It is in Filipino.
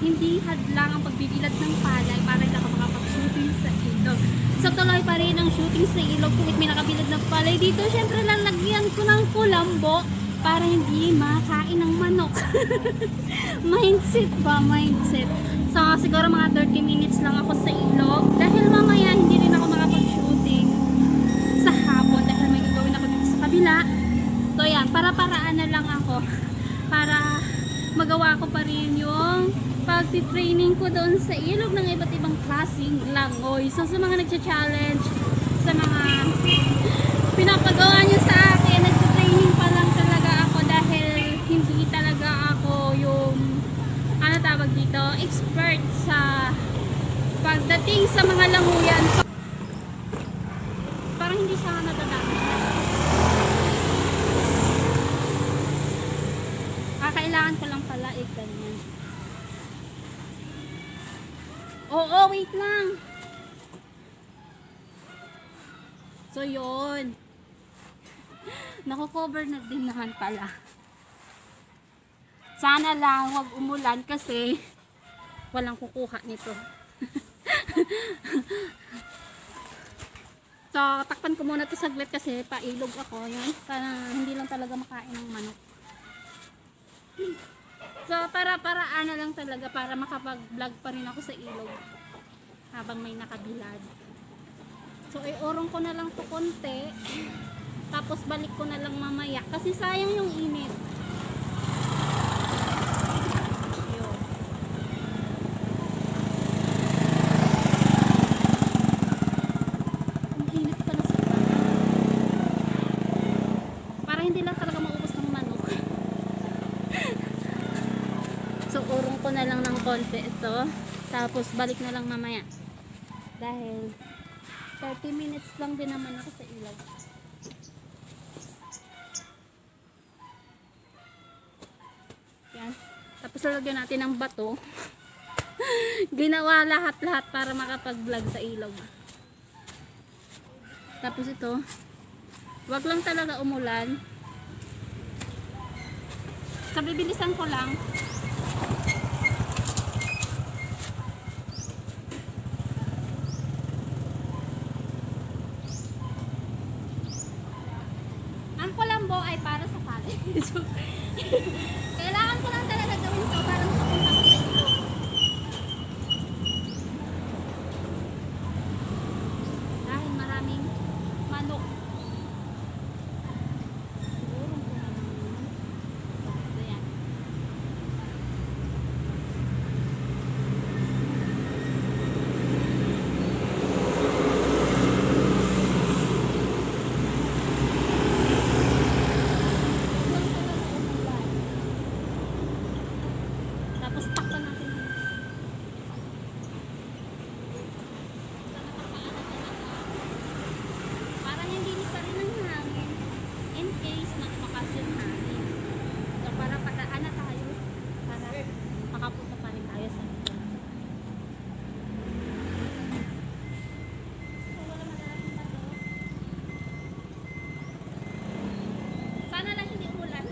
hindi hadlang ang pagbibilad ng palay para hindi ako makapag-shooting sa ilog. So tuloy pa rin ang shooting sa ilog kahit may nakabilad ng palay dito. Syempre lalagyan ko ng kulambo para hindi makain ng manok. Mindset ba? Mindset. So siguro mga 30 minutes lang ako sa ilog dahil mamaya hindi rin ako makapag-shooting sa hapon dahil may gagawin ako dito sa kabila. So yan, para-paraan na lang ako para magawa ko pa rin yung pagti-training ko doon sa ilog ng iba't ibang klaseng langoy. So sa mga nagcha-challenge, sa mga pinapagawa nyo sa akin, nagti-training pa lang talaga ako dahil hindi talaga ako yung ano tawag dito, expert sa pagdating sa mga languyan. So, parang hindi siya nadadami. Kailangan ko lang pala ganyan. Oo, wait lang. So, yun. Nako-cover na din naman pala. Sana lang wag umulan kasi walang kukuha nito. So, takpan ko muna to saglit kasi pailog ako. Yan. Para hindi lang talaga makain ng manok. So, para-paraan na lang talaga para makapag-vlog pa rin ako sa ilog habang may nakabilad. So, iurong ko na lang to konti. Tapos, balik ko na lang mamaya. Kasi sayang yung init. Yun. Ang init pala sa para hindi lang talaga maubos ng manok. So, urong ko na lang ng konti ito. Tapos, balik na lang mamaya. Dahil 30 minutes lang din naman ako sa ilog. Yan. Tapos, lalagyan natin ng bato. Ginawa lahat-lahat para makapag-vlog sa ilog. Tapos ito, wag lang talaga umulan. So, bibilisan ko lang. Ang kulambo ay para sa pali. Kailangan ko lang talaga gawin ito para makapunta ko sa ilog. Dahil maraming manok. Siguro ko na lang. Ito yan. Tapos takpan natin. Parang hindi pa rin ang hangin. In case na umakas yung hangin. So para pataan na tayo. Para makapunta pa rin tayo sa ito. So wala madalating bato. Sana lang hindi ulan.